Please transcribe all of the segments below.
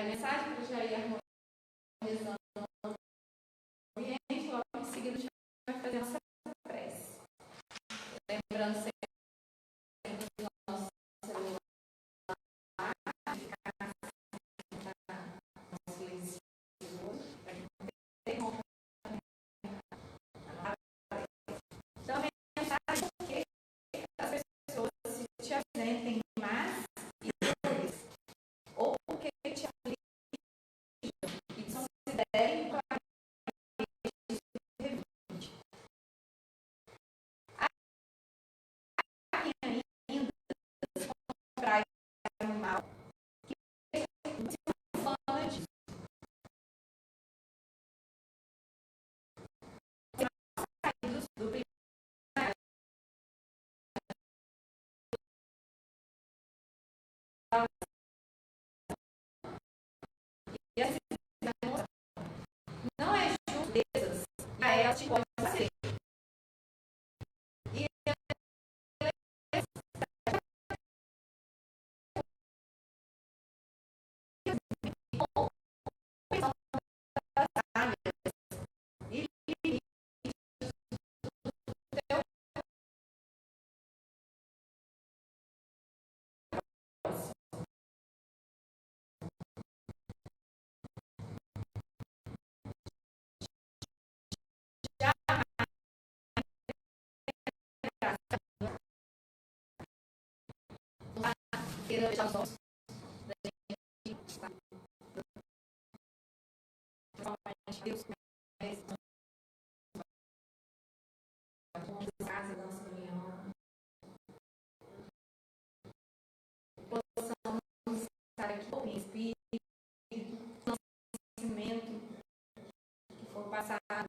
a mensagem que já ia harmonizando o ambiente, logo em seguida a gente vai fazer a nossa prece. Lembrando sempre do nosso celular, ficar no silencioso, para que não interrompa. Então, a mensagem é que as pessoas se te apresentem mais e depois, ou porque te aplicam e considerem claramente revide. Há quem ainda comprar um mal que se fama disso. Saídos do primeiro e assim não é justo dessas e a elas te pode fazer. E queira deixar os nossos da gente Deus conhece a casa da nossa união. Possamos estar aqui em espírito, nosso conhecimento que for passado,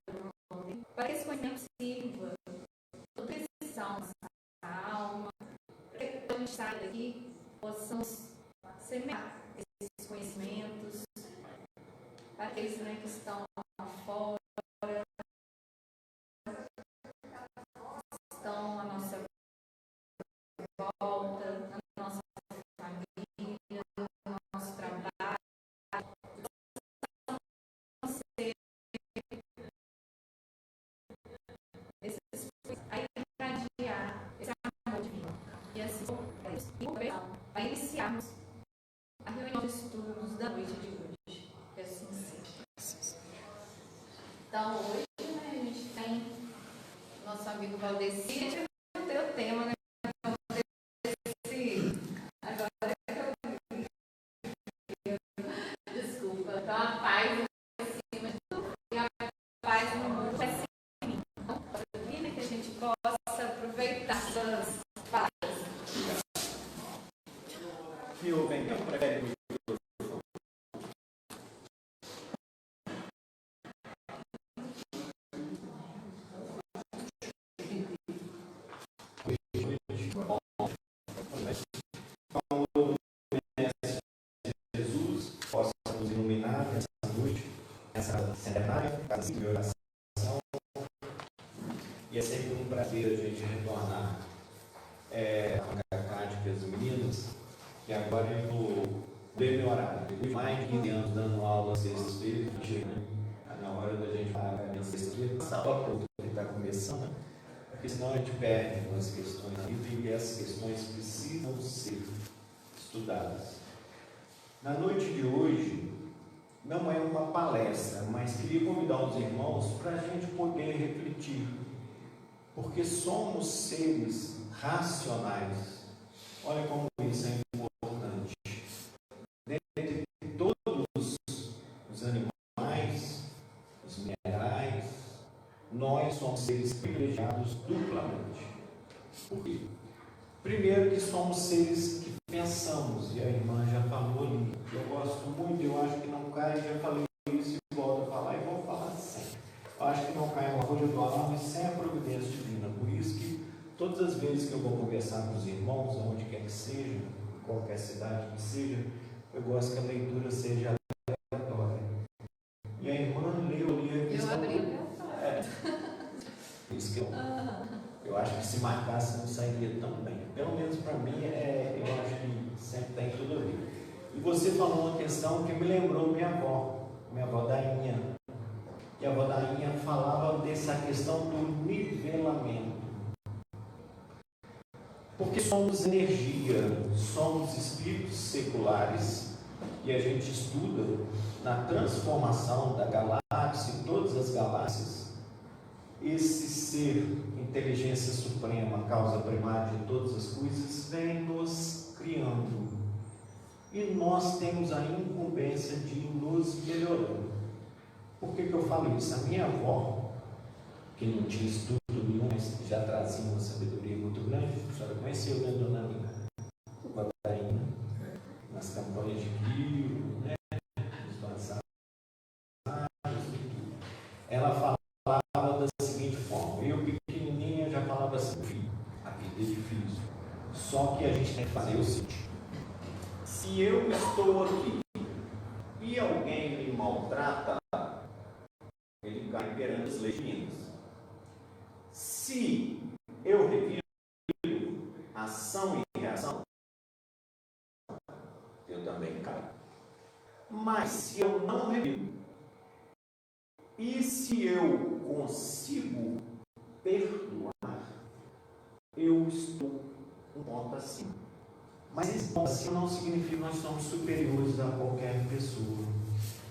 para que esse conhecimento sirva toda decisão da alma, para que quando a gente saia daqui possamos semear esses conhecimentos para aqueles também que estão lá fora, estão à nossa volta, na nossa família, no nosso trabalho. Aí irradiar esse amor divino. E assim, para iniciarmos a reunião de estudos da noite de hoje. Que assim seja. Então, hoje, né, a gente tem nosso amigo Valdeci. Tem o tema, né? Agora desculpa. Então, a paz acima de tudo e a paz no mundo é assim. Então, que a gente possa aproveitar essas palavras. Me ouvem, então, prefere. Jesus possa nos iluminar nessa noite, nessa centenária, de oração. E é sempre um prazer a gente retornar a Cática dos meninos, que agora eu vou ver meu horário. Depois de mais de 15 anos dando aula sexta-feira, na hora da gente parar na sexta-feira, só para está começando, porque senão a gente perde algumas questões na vida e essas questões precisam ser estudadas. Na noite de hoje, não é uma palestra, mas queria convidar os irmãos para a gente poder refletir, porque somos seres racionais. Olha como isso é importante. Dentre todos os animais, os minerais, nós somos seres privilegiados duplamente. Por quê? Primeiro que somos seres que pensamos, e a irmã já falou ali, eu gosto muito, eu acho que não cai, já falei isso e volto a falar e vou falar sempre. Eu acho que não cai uma folha do alma sem a providência divina, por isso que todas as vezes que eu vou conversar com os irmãos, onde quer que seja, em qualquer cidade que seja, eu gosto que a leitura seja aleatória. E a irmã leu ali a questão. Eu abri aleatória. Isso que eu acho que se marcasse não sairia tão bem. Pelo menos para mim, eu acho que sempre tem tudo a ver. E você falou uma questão que me lembrou minha avó Dainha. Que a avó Dainha falava dessa questão do nivelamento. Porque somos energia, somos espíritos seculares e a gente estuda na transformação da galáxia e todas as galáxias. Esse ser, inteligência suprema, causa primária de todas as coisas, vem nos criando. E nós temos a incumbência de nos melhorando. Por que eu falo isso? A minha avó, que não tinha estudo nenhum, mas já trazia uma sabedoria muito grande, a senhora conheceu, né, dona Nina? Guadaína, nas campanhas de Rio, né? Nos passados, ela falava da seguinte forma: eu pequenininha já falava assim, filho, a vida é difícil, só que a gente tem que fazer o seguinte: se eu estou aqui e alguém me maltrata, ele cai perante as leis divinas. Se eu reviro ação e reação, eu também caio. Mas se eu não reviro, e se eu consigo perdoar, eu estou um ponto acima. Mas esse ponto acima não significa que nós somos superiores a qualquer pessoa.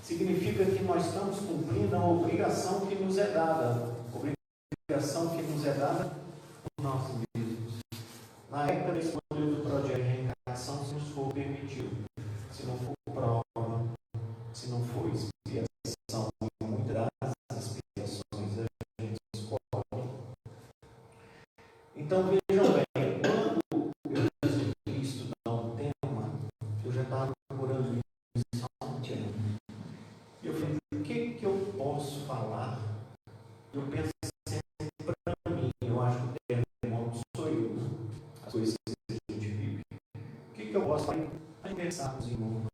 Significa que nós estamos cumprindo a obrigação que nos é dada. Obrigação que nos é dada por nós mesmos. Na época da escolha do projeto de reencarnação, se nos for permitido, se não for prova, se não for expiação, e muitas das expiações a gente escolhe. Então vejam bem, quando eu resolvi estudar um tema, eu já estava procurando isso há um tempo. E eu falei, o que eu posso falar? Eu penso sempre para mim, eu acho que o termo sou eu, as coisas que a gente vive. O que eu posso falar? A gente pensar nos irmãos.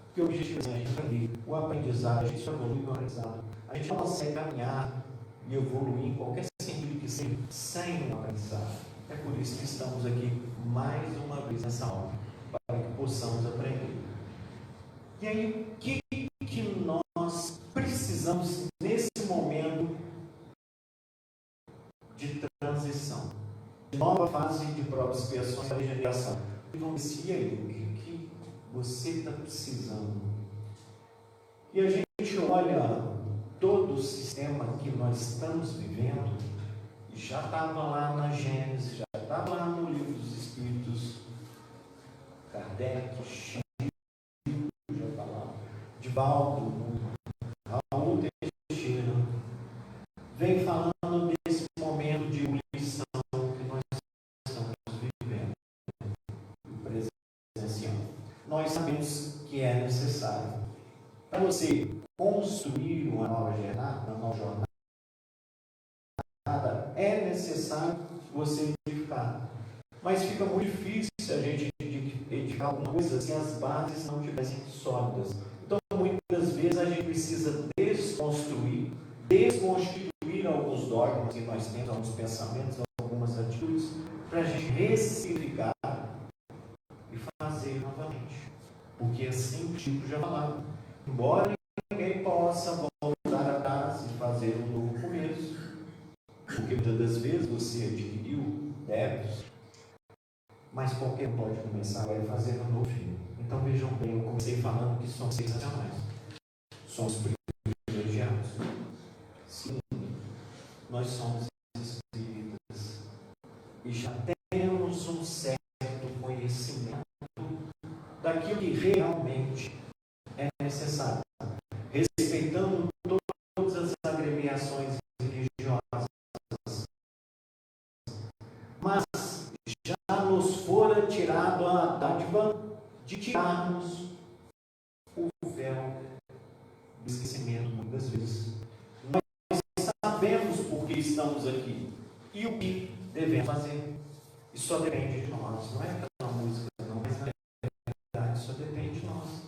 Porque o objetivo é a gente aprender o aprendizado, a gente evolui no aprendizado. A gente não consegue caminhar e evoluir em qualquer sentido que seja sem um aprendizado. É por isso que estamos aqui mais uma vez nessa aula, para que possamos aprender. E aí, o que nós precisamos nesse momento de transição, de nova fase de provas, expiações e regeneração? E vamos ver aí o que você está precisando. E a gente olha todo o sistema que nós estamos vivendo, e já estava lá na Gênesis, já estava lá no Livro dos Espíritos, Kardec, Chico, já falava, Divaldo, Raul Teixeira, vem falando desse momento de ebulição que nós estamos vivendo, presenciando. Nós sabemos que é necessário. Para você construir uma nova jornada, é necessário você edificar. Mas fica muito difícil a gente edificar alguma coisa se as bases não estiverem sólidas. Então, muitas vezes a gente precisa desconstruir, desconstituir alguns dogmas que nós temos, alguns pensamentos, algumas atitudes, para a gente ressignificar e fazer novamente. Porque assim o Chico já falava, embora ninguém possa voltar atrás e fazer um novo começo, porque muitas das vezes você adquiriu débitos, mas qualquer um pode começar agora e fazer um novo fim. Então vejam bem, eu comecei falando que somos sensacionais, somos privilegiados. Sim, nós somos espíritas e já temos um certo conhecimento daquilo que realmente é necessário, respeitando todas as agremiações religiosas, mas já nos fora tirado a dádiva de tirarmos o véu do esquecimento muitas vezes. Nós sabemos por que estamos aqui e o que devemos fazer. Isso só depende de nós, não é aquela música, não, mas na verdade só depende de nós.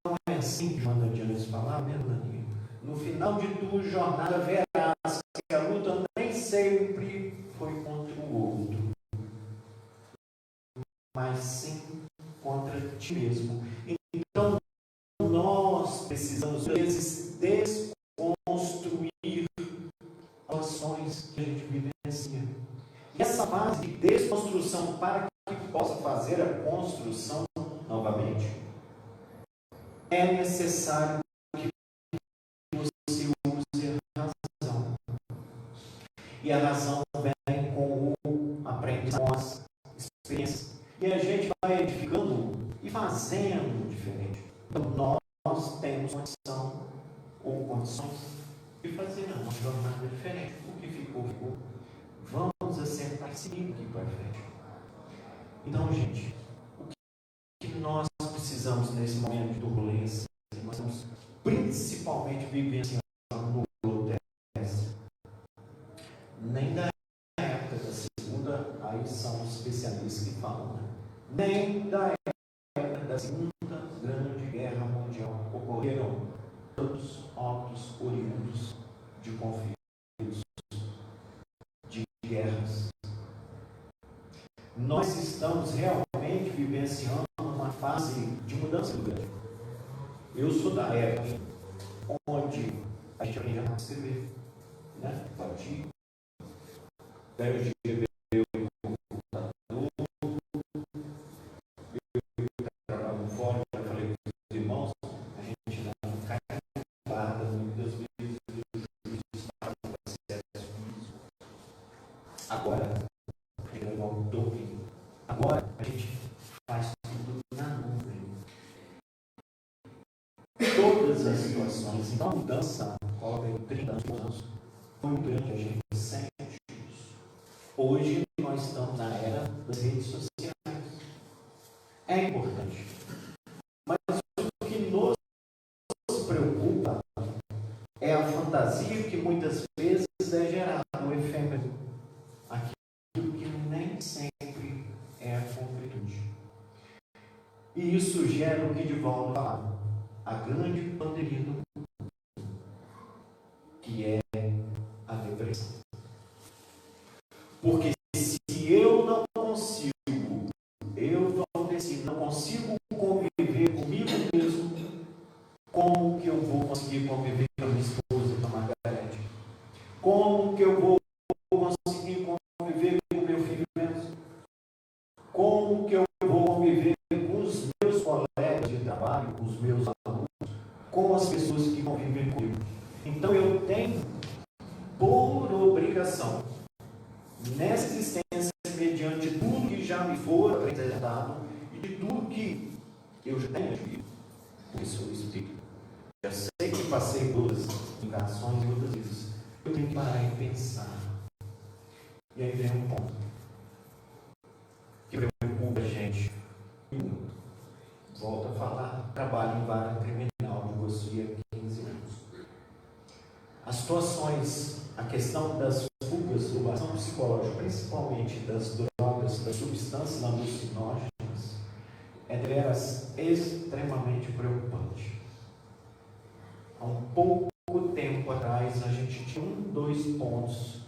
Não é assim que Joana de Anjos falava, né, Naninha? No final de tua jornada verás que a luta nem sempre foi contra o outro, mas sim contra ti mesmo. Então, nós precisamos, às vezes, desconstruir ações que a gente vivencia. E essa fase de desconstrução, para que possa fazer a construção novamente, é necessário que você use a razão. E a razão vem com o aprendizado, com as experiências. E a gente vai edificando e fazendo diferente. Então, nós temos condição ou condições de fazer uma jornada diferente. O que ficou, ficou. Vamos acertar e seguir aqui para frente. Então, gente, o que nós precisamos nesse momento de turbulência? Nós estamos principalmente vivenciando no globo terrestre. Nem da época da segunda, aí são os especialistas que falam, né? Nem da época da segunda grande guerra mundial ocorreram tantos óbitos oriundos de conflitos, de guerras. Nós estamos realmente vivenciando uma fase de mudança do grande. Eu sou da época onde a gente aprende a escrever, né? Partir, pega o dia, eu computador, eu trabalho no fórum, eu falei com os irmãos, a gente não cai em barra muitas vezes do estado do processo físico. Agora, agora a gente faz tudo na nuvem. Todas as situações. Então a mudança, coloca em 30 anos, foi um grande, a gente sente isso. Hoje nós estamos na era das redes sociais. É importante. Mas o que nos preocupa é a fantasia que muitas vezes é gerada no efêmero. Aquilo que nem sempre é a concretude. E isso gera o que de volta falar, a grande pandemia do mundo, que é a depressão. Porque se eu não consigo, não consigo conviver comigo mesmo, como que eu vou conseguir conviver com a minha esposa, com a Margarete? Como que eu vou conseguir conviver com o meu filho mesmo? Como que eu vou conviver com os meus colegas de trabalho, com os meus alunos, com as pessoas que convivem comigo? Então eu tenho, por obrigação, nessa existência, mediante tudo que já me for apresentado e de tudo que eu já tenho vivido, porque sou espírito, já sei que passei por outras encarnações e outras vezes, eu tenho que parar e pensar. E aí vem um ponto que preocupa a gente muito. Volto a falar, trabalho em vara criminal, negociei há 15 anos. As situações, a questão das fugas do ação psicológica, principalmente das drogas, das substâncias alucinógenas, é deveras extremamente preocupante. Há um pouco tempo atrás, a gente tinha 2 pontos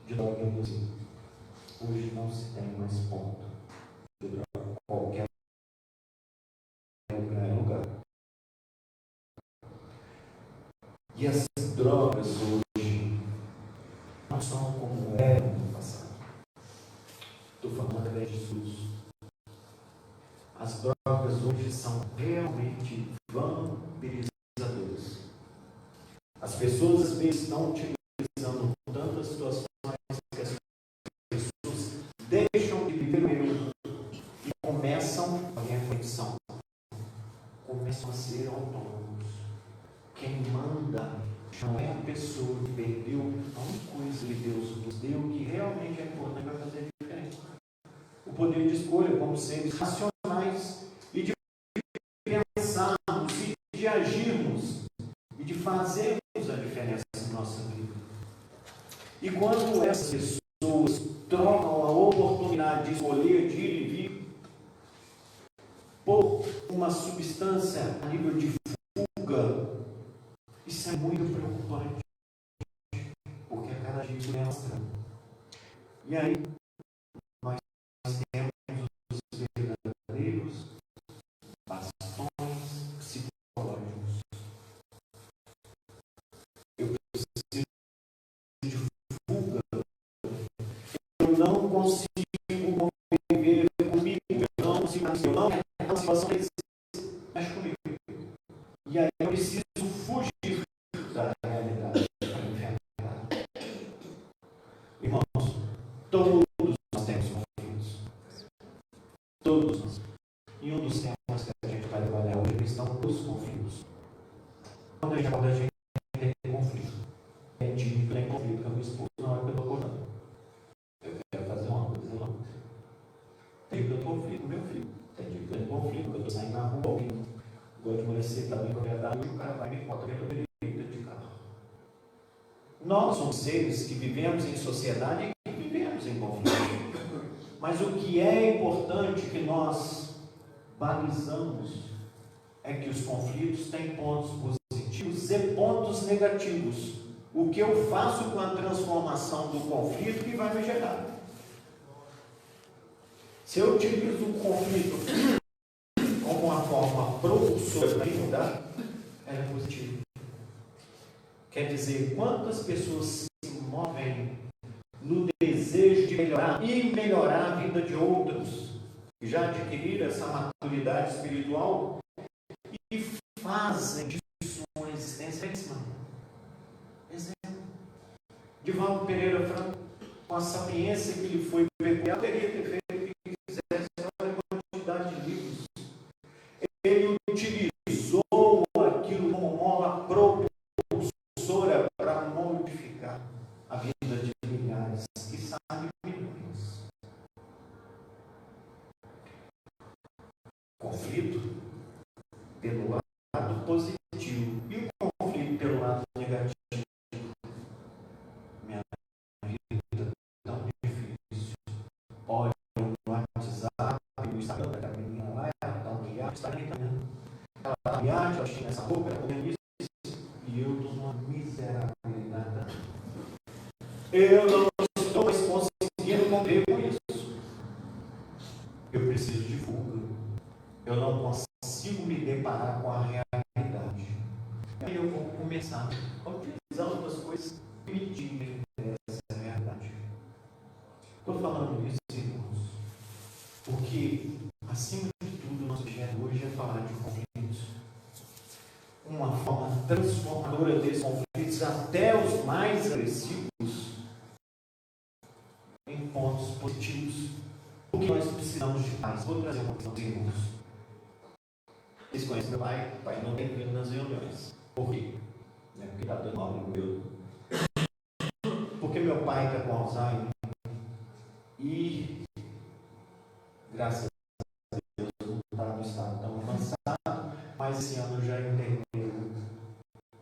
de droga no Brasil. Hoje não se tem mais ponto de droga. Qualquer lugar. E as drogas hoje não são como eram no passado. Estou falando através de estudos. As drogas hoje são realmente vampirizadoras. As pessoas às vezes estão utilizando tantas situações que as pessoas deixam de viver o eu e começam a reflexão. Começam a ser autônomos. Quem manda não é a pessoa que perdeu a única coisa que Deus nos deu que realmente é importante para fazer diferença. O poder de escolha como seres racionais e de pensarmos e de agirmos e de fazermos a diferença na nossa vida. E quando essas pessoas trocam a oportunidade de escolher, de ir e vir, por uma substância a nível de fuga, isso é muito preocupante, porque a cada dia mostra. E aí, nós temos os verdadeiros eu não consigo conviver comigo, eu não consigo, a situação mexe comigo. E aí eu preciso fugir da realidade. Irmãos, todos nós temos conflitos. Todos nós. E um dos temas que a gente vai trabalhar hoje é a questão dos conflitos. Quando a gente fala, a gente tem conflito. Tem dia que tem conflito com a minha esposa na hora que eu estou acordando. Eu quero fazer uma coisa lá. Tem dia que eu tenho conflito com meu filho. Tem dia que eu tenho conflito, que eu estou saindo na rua, alguém gosta de amanhecer, está bem propriedade, e o cara vai e me conta que eu estou dentro de carro. Nós somos seres que vivemos em sociedade e que vivemos em conflito. Mas o que é importante que nós balizamos é que os conflitos têm pontos positivos e pontos negativos. O que eu faço com a transformação do conflito que vai me gerar. Se eu utilizo o conflito como uma forma propulsora para mudar, ela é positiva. Quer dizer, quantas pessoas se movem no desejo de melhorar e melhorar a vida de outros, que já adquiriram essa maturidade espiritual e fazem disso uma existência máxima. Exemplo, Divaldo Pereira Franco, com a sapiência que lhe foi peculiar, poderia ter feito o que quisesse, olha a quantidade de livros. Ele utilizou aquilo como mola propulsora para modificar a vida de milhares, que sabe milhões. Conflito pelo lado positivo e o conflito pelo lado negativo. Minha vida é tão difícil. Olha no WhatsApp, no Instagram da menina lá, ela está no viagem, está reclamando. Ela está na viagem, ela tinha essa roupa, ela comendo isso, e eu estou numa miserabilidade. Eu não estou mais conseguindo conviver com isso. Eu preciso de fuga. Eu não consigo me deparar com a realidade. Aí eu vou começar a utilizar outras coisas que me digam essa realidade. Estou falando isso, irmãos, porque, acima de tudo, o nosso objeto hoje é falar de conflitos. Uma forma transformadora desses conflitos, até os mais agressivos, em pontos positivos. O que nós precisamos de paz? Vou trazer uma questão dos irmãos. Vocês conhecem meu pai? O pai não tem vindo nas reuniões. Por quê? Não é porque está dando mal no meu. Porque meu pai está com Alzheimer. E, graças a Deus, não está no estado tão avançado. Mas esse ano já entendeu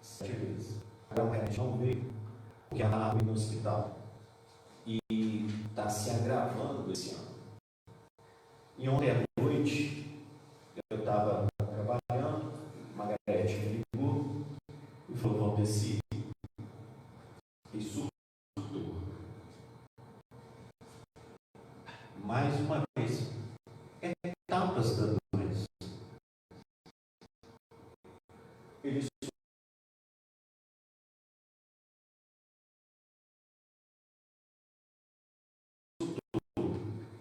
7 vezes. Então, a gente não veio, porque ela estava no hospital. E está se agravando esse ano. E ontem à noite, eu estava trabalhando, Margarete me ligou e falou: Valdeci, e surtou. Mais uma vez, etapas da doença. Ele surtou.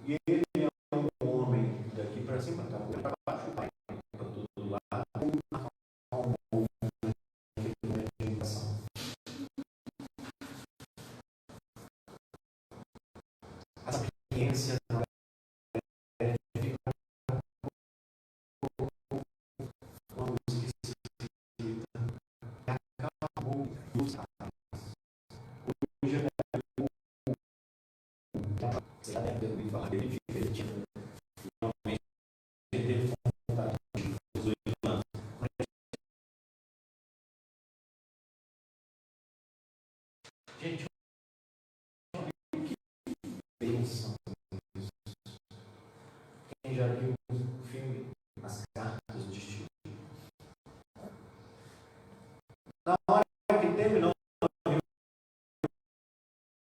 E ele é um homem daqui para cima, está para baixo, para todo lado. A sapiência não é acabou dos caras. Hoje você já deve ter ouvido falar dele, ele tinha realmente teve vontade de 18 anos. Gente, que bênção isso. Quem já viu o filme As Cartas de Destino? Na hora que terminou a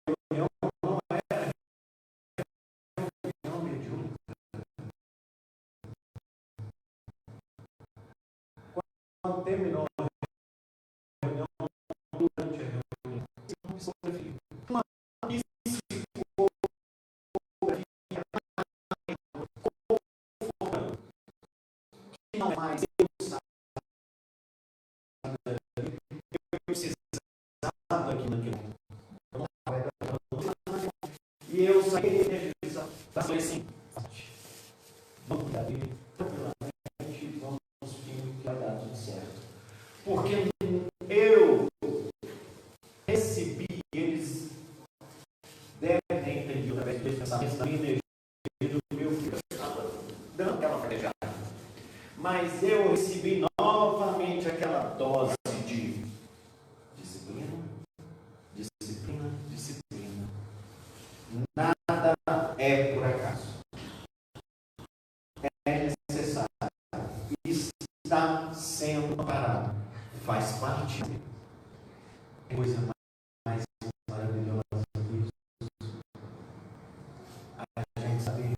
reunião, não era reunião mediúnica. Quando terminou a reunião, durante a reunião, uma pessoa ficou E eu saí da falei assim, vamos cuidar dele, tranquilamente, vamos que vai dar tudo certo. Porque eu recebi, eles devem ter entendido através dos pensamentos da minha energia e do meu filho. Eu estava dando aquela farejada. Mas eu recebi novamente aquela dose de disciplina, disciplina, disciplina. Nada é por acaso. É necessário. Está sendo parado. Faz parte. Coisa mais maravilhosa que isso. A gente sabe,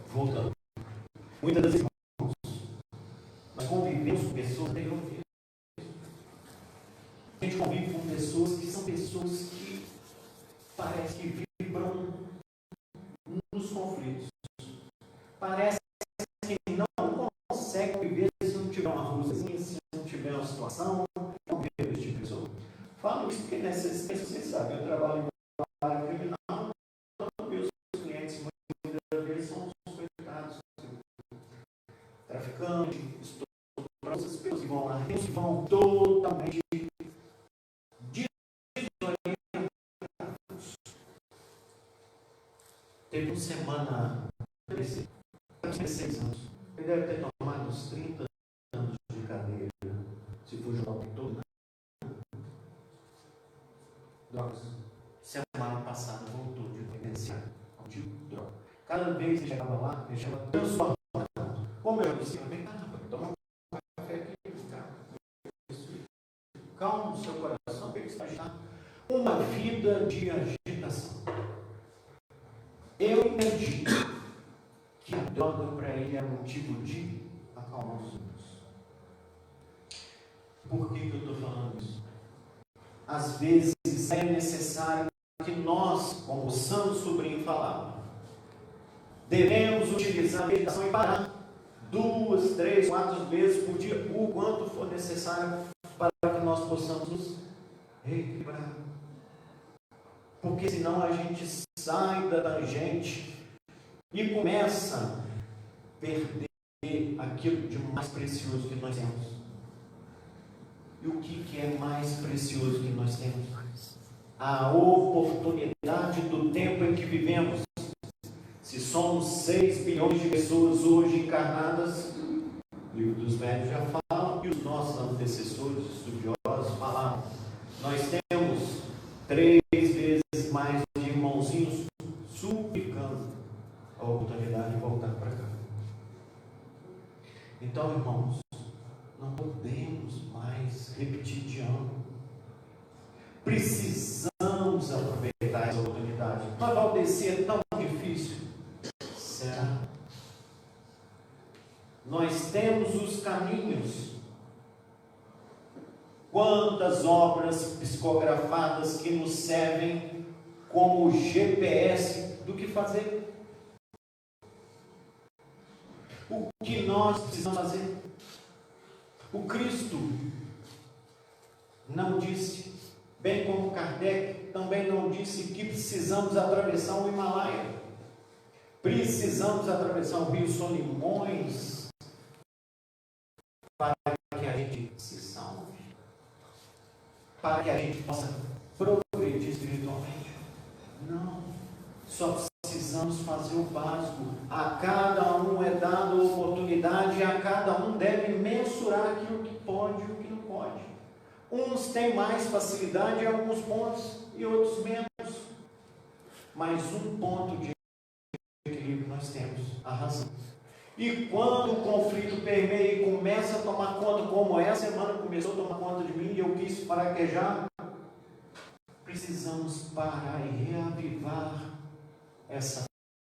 voltando. Muitas das vezes, nós convivemos com pessoas anteriormente. A gente convive com pessoas que são pessoas que parece que vibram nos conflitos. Parece que não conseguem viver se não tiver uma rusazinha, se não tiver uma situação. Não vivo esse tipo de pessoa. Falo isso porque nessa existência, vocês sabem, eu trabalho em área criminal, então meus clientes muitas vezes são os coitados, traficantes, estupradores, essas pessoas que vão lá, eles vão totalmente desorientados. Teve uma semana, 16 anos, ele deve ter tomado uns 30 anos de cadeia, se for jogar o tempo todo, né? Drogas. Semana passada voltou de penitenciário. De droga. Cada vez que chegava lá, ele chegava transformando. Como eu disse, vem cá, rapaz, toma um café aqui, calma o seu coração, que ele está agitado. Uma vida de agitação. Eu entendi que a droga para ele era motivo de acalmar os outros. Por que eu estou falando isso? Às vezes é necessário que nós, como o Santo Sobrinho falava, devemos utilizar a meditação e parar 2, 3, 4 vezes por dia, o quanto for necessário para que nós possamos nos reequilibrar. Porque senão a gente sai da tangente e começa a perder aquilo de mais precioso que nós temos. E o que é mais precioso que nós temos? A oportunidade do tempo em que vivemos. Se somos 6 bilhões de pessoas hoje encarnadas, o livro dos médios já fala, e os nossos antecessores estudiosos falaram, nós temos 3 vezes mais de irmãozinhos suplicando a oportunidade de voltar para cá. Então, irmãos, não podemos mais repetir de ano. Precisamos aproveitar essa oportunidade. Mas Valdeci, é tão difícil. Será? Nós temos os caminhos. Quantas obras psicografadas que nos servem como GPS do que fazer? O que nós precisamos fazer? O Cristo não disse, bem como Kardec também não disse, que precisamos atravessar o Himalaia, precisamos atravessar o rio Solimões para que a gente se salve, para que a gente possa progredir espiritualmente. Não, só precisamos fazer o básico. A cada um é dada a oportunidade e a cada um deve mensurar aquilo que pode e o que não pode. Uns têm mais facilidade em alguns pontos e outros menos. Mas um ponto de equilíbrio nós temos, a razão. E quando o conflito permeia e começa a tomar conta, como essa semana começou a tomar conta de mim e eu quis fraquejar, precisamos parar e reavivar essa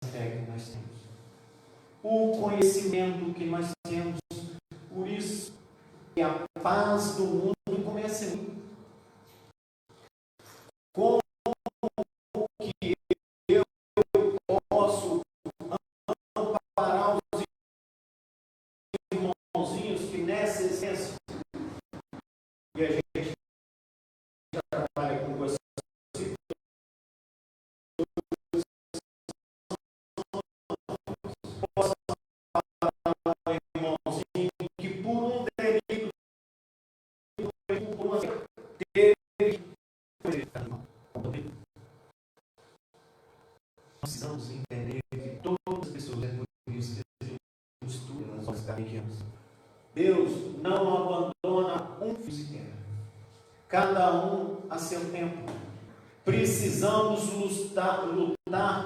fé que nós temos. O conhecimento que nós temos. Por isso que a paz do mundo começa em mim. Como que eu posso amparar os irmãozinhos que nessa essência, e a gente trabalha com você precisamos entender que todas as pessoas, é por isso que a gente estuda nas nossas caminhas. Deus não abandona um filho sequer. Cada um a seu tempo. Precisamos lutar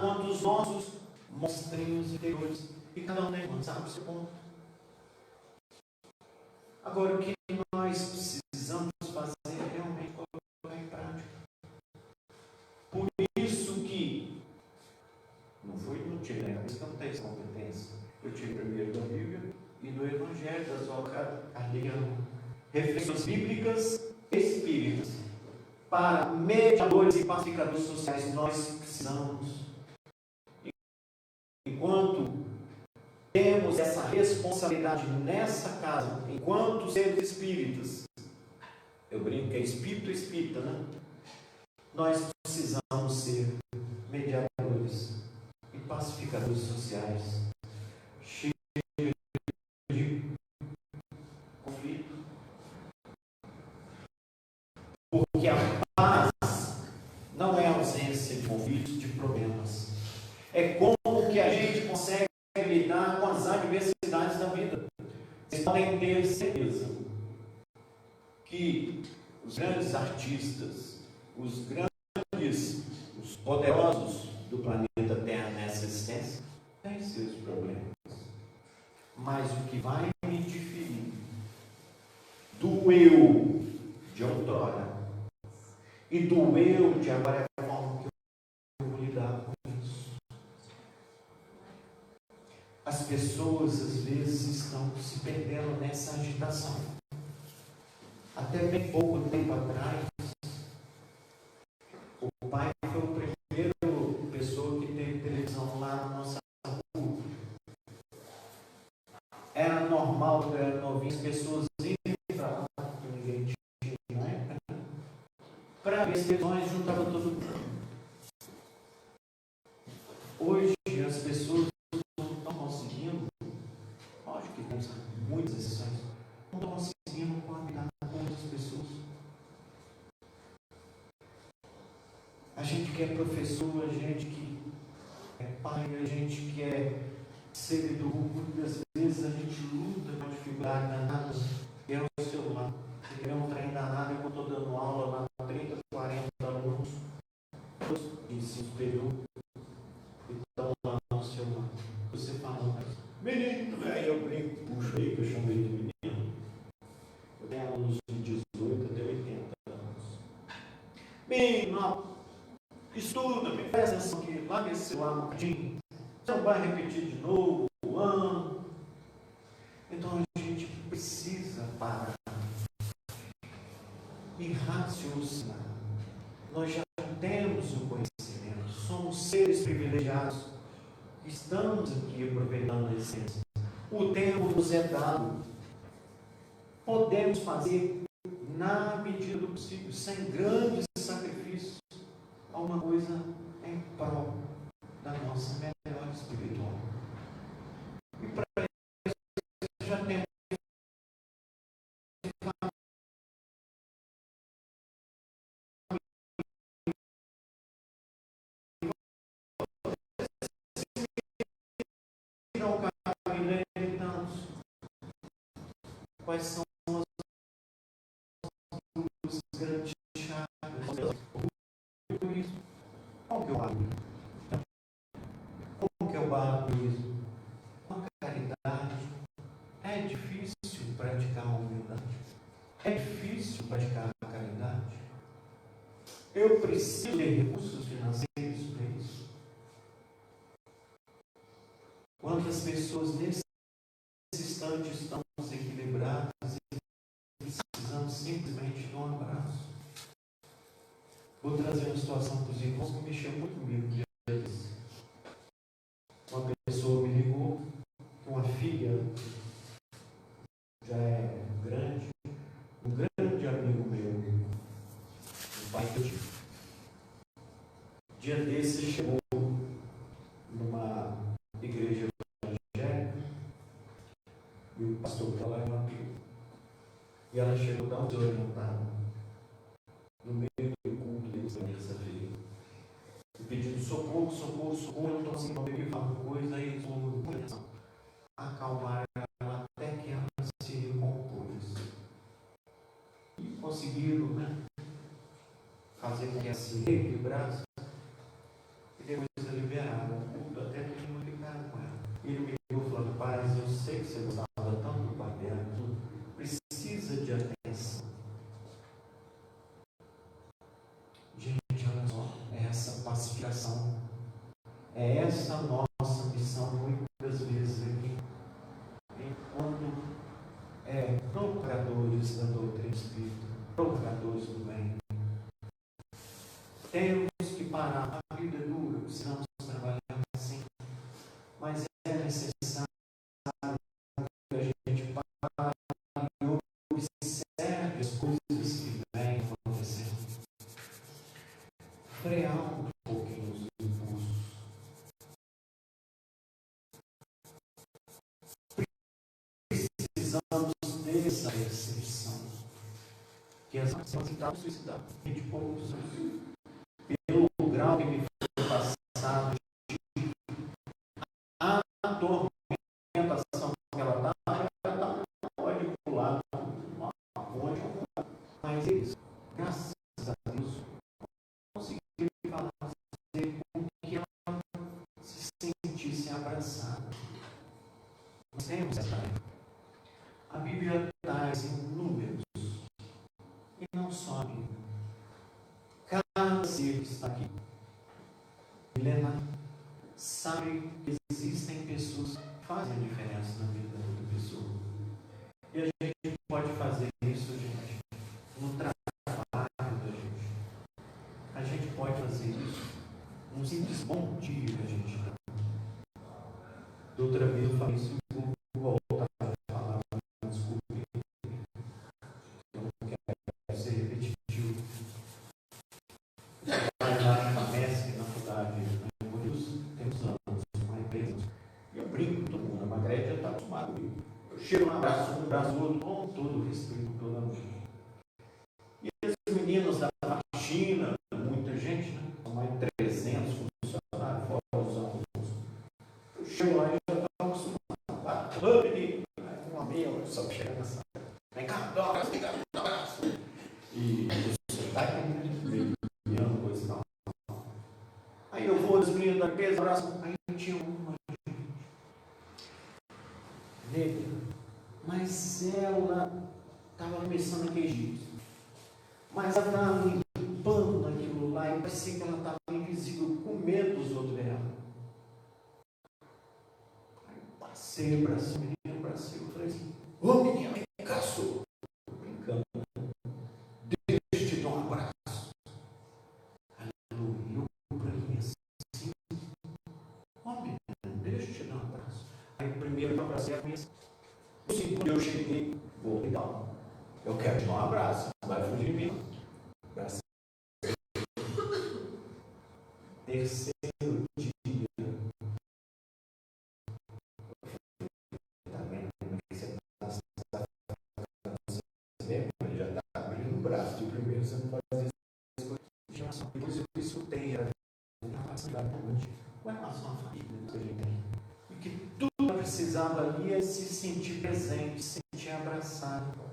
contra os nossos monstrinhos interiores. E cada um tem sabe o seu ponto. Agora, o que nós precisamos fazer é realmente colocar em prática. Por isso que não tirei na cabeça que eu não tenho essa competência. Eu tive primeiro da Bíblia e do Evangelho, das obras cardealianas. Reflexões bíblicas espíritas. Para mediadores e pacificadores sociais, nós precisamos. Enquanto temos essa responsabilidade nessa casa, enquanto seres espíritas, eu brinco que é espírita, né? Nós precisamos ser mediadores e pacificadores sociais, cheios de conflito. Porque a paz não é ausência de conflitos, de problemas. É como que a gente consegue lidar com as adversidades da vida. Vocês podem ter certeza que os grandes artistas, os poderosos do planeta Terra nessa existência, têm seus problemas. Mas o que vai me diferir do eu de outrora e do eu de agora é a forma que eu vou lidar com isso. As pessoas às vezes estão se perdendo nessa agitação. Até bem pouco tempo atrás, o pai foi o primeiro pessoa que teve televisão lá na nossa rua. Era normal, quando eu era novinho, as pessoas irem para lá, que ninguém tinha na época, para ver as televisões, juntava todo mundo. Hoje as pessoas não estão conseguindo, lógico que temos muitas exceções, não estão conseguindo coabitar com outras pessoas. A gente que é professor, a gente que é pai, a gente que é servidor, muitas vezes a gente luta com a dificuldade danada, que é o celular. Que é um trem danado, eu estou dando aula lá com 30, 40 alunos de ensino superior e estão lá no celular. Você fala, menino, velho, eu brinco, puxo aí, que eu chamo ele de menino. Eu tenho alunos de 18 até 80 anos. Menino, não, estuda, me presta atenção aqui, larga esse celular no cantinho. Você não vai repetir de novo o ano. Então a gente precisa parar e raciocinar. Nós já temos o conhecimento, somos seres privilegiados, estamos aqui aproveitando a essência. O tempo nos é dado. Podemos fazer, na medida do possível, sem grandes sacrifícios, alguma coisa em prol da nossa melhora espiritual. E para isso já temos quais são os grandes chaves. Qual que é o barulho? Como que é o barulho? Com caridade. É difícil praticar a humildade. É difícil praticar a caridade. Eu preciso de recursos financeiros para isso. Quantas pessoas nesse instante estão desequilibradas e precisamos simplesmente de um abraço? Vou trazer uma situação para os irmãos que mexeu muito comigo. Uma pessoa me ligou, uma filha já é grande, um grande amigo meu, o pai que eu tive. Dia desse ele chegou numa igreja evangélica e o pastor estava lá em uma amigo. E ela chegou a dar um desorientado no meio do culto deles na terça-feira, e pedindo socorro, socorro, socorro, eu estou assim, eu bebi alguma coisa, aí eles vão acalmar ela até que ela se recompôs. E conseguiram, né, fazer com que ela se reequilibrasse. E depois eles liberaram o culto, até que eles não ficaram com ela. E ele me ligou e falou: rapaz, eu sei que você gostava tanto do pai dela, precisa de atenção. Gente, olha só, é essa pacificação, é essa nossa missão muitas vezes aqui, enquanto procuradores da doutrina espírita, procuradores do bem. Temos que parar, a vida é dura, precisamos trabalhar assim, mas é necessário que a gente pare e observe as coisas que vêm acontecendo. Frear um pouquinho os impulsos. Precisamos dessa percepção que as pessoas estavam suicidadas de poucos anos. Pelo grau que me foi passado de atormentação que ela está, pode pular uma ponte, mas eles, graças a Deus, conseguiram fazer com que ela se sentisse abraçada. Nós temos essa área. A Bíblia traz inúmeros, e não só a Bíblia. Cada ser que está aqui, Helena, sabe que existem pessoas que fazem a diferença na vida da outra pessoa. E a gente pode fazer isso, gente, no trabalho da gente. A gente pode fazer isso num simples bom dia que a gente dá. Da outra vez eu falei isso e vou voltar a falar, desculpe, eu não quero ser repetitivo. Vai lá na MESC, na faculdade, temos anos, uma empresa, e eu brinco com todo mundo, a Magrete já está acostumada comigo. Eu chego um abraço do outro, com todo o respeito, com toda a amor. E esses meninos da faxina, muita gente, né? São mais de 300 funcionários, fora os alunos. Eu chego lá e já estão acostumados. Ô, menino, uma meia, só chega na sala. Vem cá, dá um abraço, vem cá, dá um abraço. E você está aqui meio coisa e tal. Aí eu vou, os meninos da empresa, abraço. Aí tinha uma negra, mas ela estava começando aquele jeito. Mas ela estava limpando naquilo lá e parecia que ela estava invisível, com medo dos outros ver ela. Aí passei o braço, o menino abracei, eu falei assim: ô menino, vem cá, sou. Brincando. Deixa eu te dar um abraço. Aí ela olhou para mim assim: ó menino, deixa eu te dar um abraço. Aí primeiro eu abracei a mesa. No segundo eu cheguei, vou legal. Eu quero te dar um abraço, não vai fugir de mim. Abraço. Terceiro dia. Está vendo como é que você está? Ele já está abrindo o braço. De primeiro você não faz isso. Depois eu escutei a relação à família que a gente tem. E que tudo que ela precisava ali é se sentir presente, se sentir abraçado.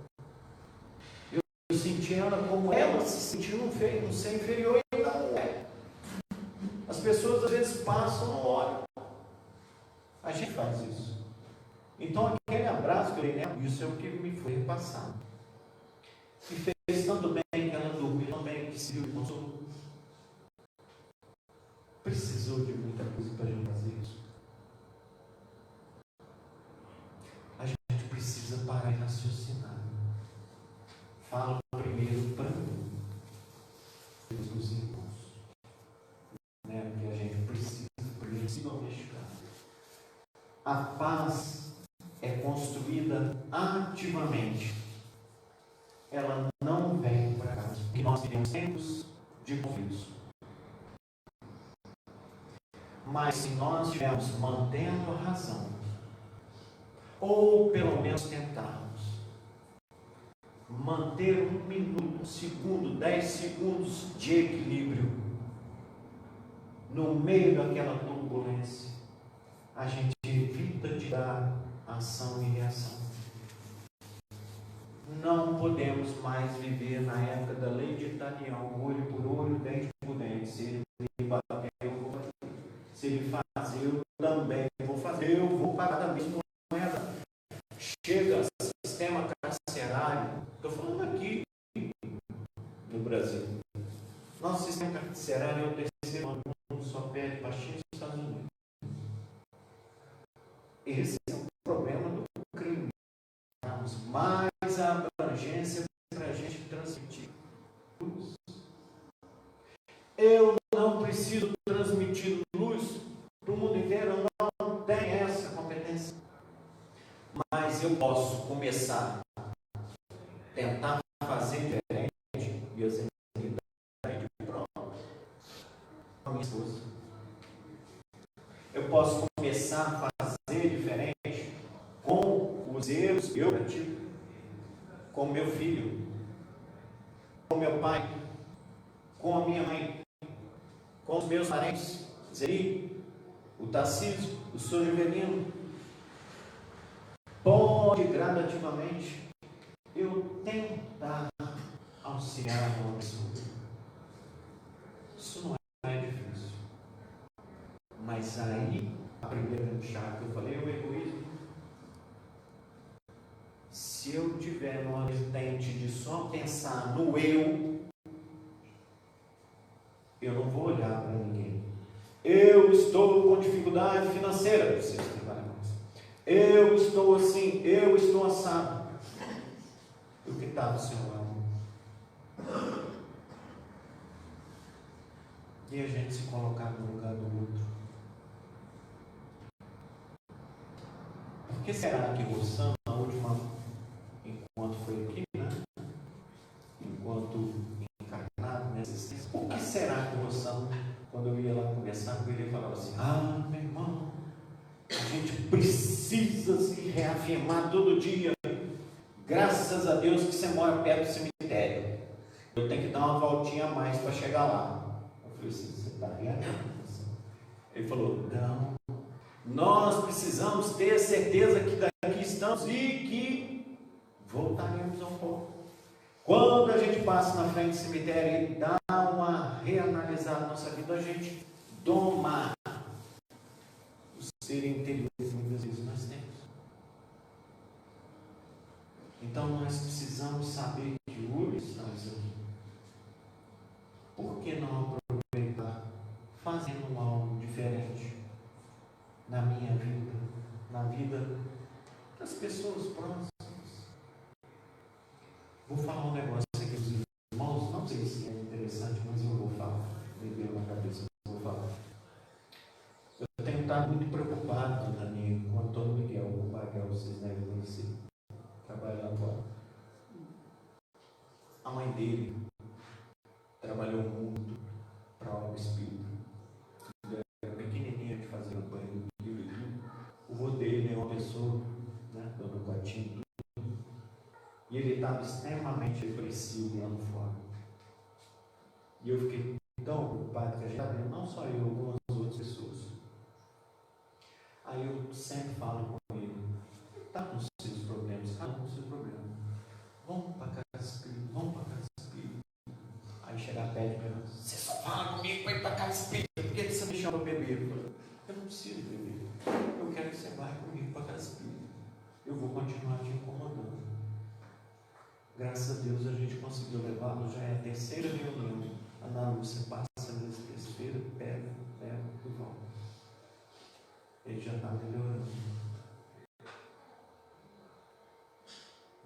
Eu senti ela como ela se sentiu no ser inferior e não é. As pessoas às vezes passam, não olham. A gente faz isso. Então aquele abraço que eu dei nela, isso é o que me foi repassado. E fez tanto bem que ela dormiu tão bem que se viu e consolou. Precisou de muita coisa para a gente fazer isso. A gente precisa parar e raciocinar. Falo primeiro para mim, depois dos irmãos, né? Porque a gente precisa, principalmente, a paz é construída ativamente. Ela não vem para cá, porque nós vivemos tempos de conflitos. Mas se nós estivermos mantendo a razão, ou pelo menos tentarmos manter 1 minuto, 1 segundo, 10 segundos de equilíbrio no meio daquela turbulência, ação e reação. Não podemos mais viver na época da lei de Italião, olho por olho, dente por dente. Se ele me bater, eu vou bater. Se ele fazer, eu também vou fazer. Eu vou pagar da mesma moeda. Chega, sistema carcerário. Estou falando aqui no Brasil. Nosso sistema carcerário é o terceiro ano do mundo, só perde pastinha nos Estados Unidos. Esse é o problema do crime. Mais a abrangência para a gente transmitir luz. Eu não preciso transmitir luz para o mundo inteiro, eu não tenho essa competência. Mas eu posso começar a tentar fazer diferente e eu sempre de pronto com a minha esposa. Eu posso começar a fazer diferente com os erros que eu pratico, com meu filho, com meu pai, com a minha mãe, com os meus parentes, Zeri, o Tarcísio, o Sr. Juvelino. Pode gradativamente eu tentar auxiliar uma pessoa. Isso não é difícil. Mas aí, a primeira chave que eu falei é o egoísmo. Se eu tiver uma vertente de só pensar no eu não vou olhar para ninguém. Eu estou com dificuldade financeira, vocês trabalham mais. Eu estou assim, eu estou assado. E o que está do seu lado? E a gente se colocar no lugar do outro. Por que será que Rossana, na última, enquanto foi aqui, né? Enquanto encarnado nessa existência, por que será que Rossana, quando eu ia lá conversar com ele, ele falava assim: ah, meu irmão, a gente precisa se reafirmar todo dia. Graças a Deus que você mora perto do cemitério. Eu tenho que dar uma voltinha a mais para chegar lá. Eu falei assim: você está viajando? Ele falou: não. Nós precisamos ter certeza que daqui estamos e que voltaremos ao pó. Quando a gente passa na frente do cemitério e dá uma reanalisar a nossa vida, a gente doma o ser interior que muitas vezes nós temos. Então nós precisamos saber que hoje estamos aqui. Por que não aproveitar fazendo algo diferente na minha vida, na vida das pessoas próximas? Vou falar um negócio aqui dos irmãos, não sei se é interessante, mas eu vou falar. Me veio na cabeça, eu vou falar. Eu tenho estado muito preocupado, Dani, com o Antônio Miguel, o Bagel, vocês devem conhecer. Trabalha lá fora. A mãe dele trabalhou muito para a obra espírita. Era pequenininha de fazer campanha do livro e tudo. O vô dele é uma pessoa, né, dona Guatinho, e ele estava extremamente depressivo lá no fora. E eu fiquei tão preocupado que a gente está vendo, não só eu, algumas outras pessoas. Aí eu sempre falo com ele: está com os seus problemas, cada um com os seus problemas. Vamos para a casa espírita, vamos para a casa espírita. Aí chegar perto e perguntar: você só fala comigo para ir para a casa espírita, por que você me chama para beber? Eu falo: eu não preciso beber, eu quero que você vá comigo para a casa espírita. Eu vou continuar te incomodando. Graças a Deus a gente conseguiu levá-lo, já é a terceira reunião. A Ana Lúcia passa nessa terceira, pega e volta. Ele já está melhorando.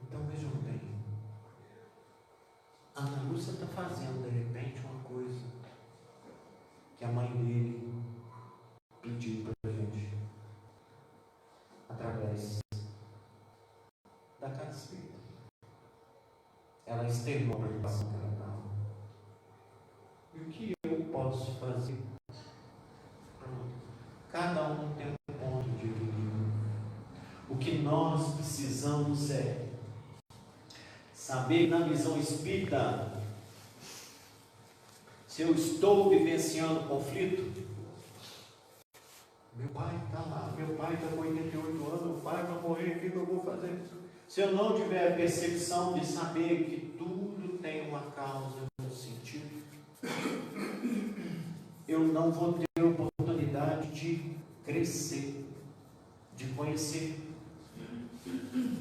Então vejam bem, a Ana Lúcia está fazendo de repente uma coisa que a mãe dele pediu para a gente, através da casa espírita. Ela externou a preocupação que ela estava. E o que eu posso fazer? Pronto. Cada um tem um ponto de equilíbrio. O que nós precisamos é saber, na visão espírita, se eu estou vivenciando conflito, Meu pai está lá, meu pai está com 88 anos, o pai vai morrer, o que eu vou fazer? Se eu não tiver a percepção de saber que tudo tem uma causa, um sentido, eu não vou ter oportunidade de crescer, de conhecer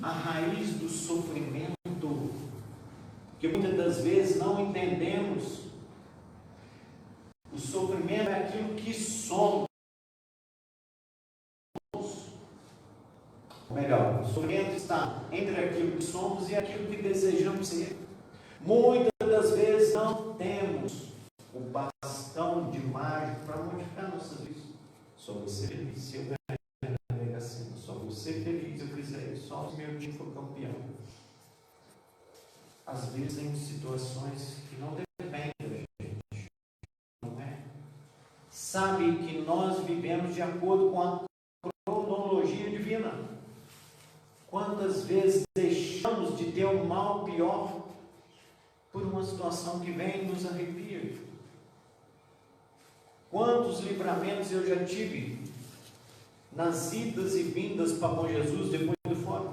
a raiz do sofrimento, que muitas das vezes não entendemos. O sofrimento é aquilo que somos. Ou melhor, o sofrimento está entre aquilo que somos e aquilo que desejamos ser. Muitas das vezes não temos o bastão de mágico para modificar nossas vidas. Só você feliz se eu ganhar na Mega Sena. Só você feliz se eu fizer isso. Só se meu time for campeão. Às vezes em situações que não dependem da gente. Não é? Sabe que nós vivemos de acordo com a cronologia divina. Quantas vezes deixamos de ter um mal pior por uma situação que vem e nos arrepia? Quantos livramentos eu já tive nas idas e vindas para Bom Jesus depois do fora?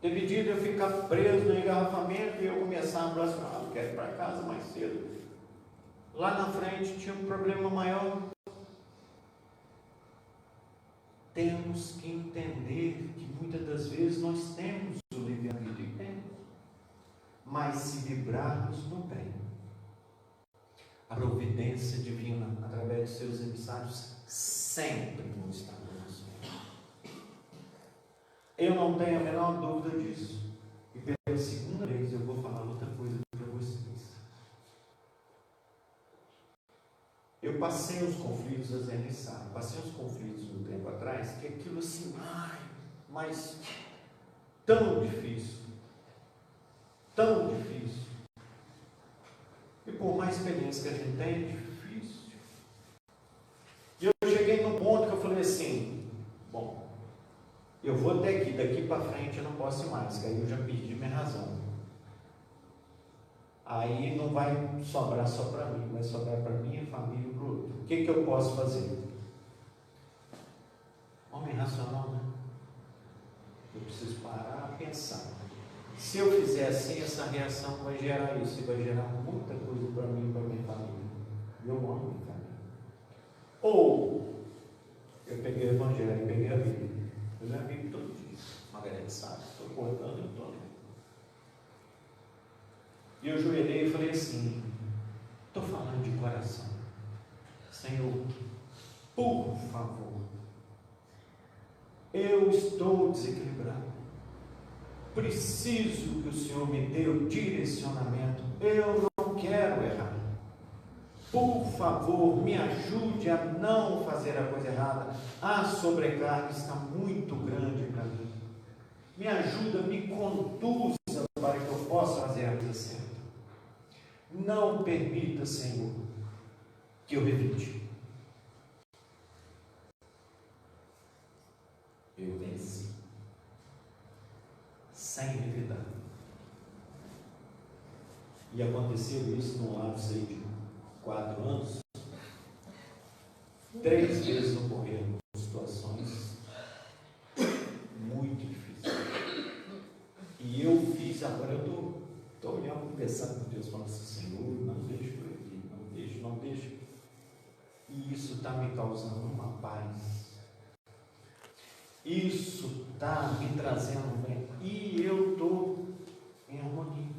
Teve dia de eu ficar preso no engarrafamento e eu começar a blasfemar, eu quero ir para casa mais cedo. Lá na frente tinha um problema maior. Temos que entender que muitas das vezes nós temos o livre-arbítrio, mas se vibrarmos no bem, a providência divina, através de seus emissários, sempre nos está conosco. Eu não tenho a menor dúvida disso. E pela segunda vez eu vou falar outra coisa para vocês. Eu passei uns conflitos, a Zé sabe, passei uns conflitos um tempo atrás, que aquilo assim, mas tão difícil. Tão difícil. E por mais experiência que a gente tem, é difícil. E eu cheguei num ponto que eu falei assim, bom, eu vou até aqui, daqui para frente eu não posso ir mais, que aí eu já perdi minha razão. Aí não vai sobrar só para mim, vai sobrar para minha família e para o outro. O que eu posso fazer? Homem racional, né? Eu preciso parar e pensar. Se eu fizer assim, essa reação vai gerar isso, e vai gerar muita coisa para mim e para minha família. Eu amo minha família. Ou, eu peguei o Evangelho, peguei a Bíblia. Eu leio a Bíblia todo dia. Margarete sabe, estou cortando, eu estou lendo. E eu joelhei e falei assim, estou falando de coração. Senhor, por favor, eu estou desequilibrado. Preciso que o Senhor me dê o direcionamento. Eu não quero errar. Por favor, me ajude a não fazer a coisa errada. A sobrecarga está muito grande para mim. Me ajuda, me conduza para que eu possa fazer a coisa certa. Não permita, Senhor, que eu evite. Eu venci. Sem revidar. E aconteceu isso num lapso de 4 anos. 3 vezes ocorreram situações muito difíceis. E eu fiz, agora eu estou olhando, conversando com Deus, falando assim, Senhor, não deixe eu ir, não deixe. E isso está me causando uma paz. Isso está me trazendo bem. E eu estou em harmonia.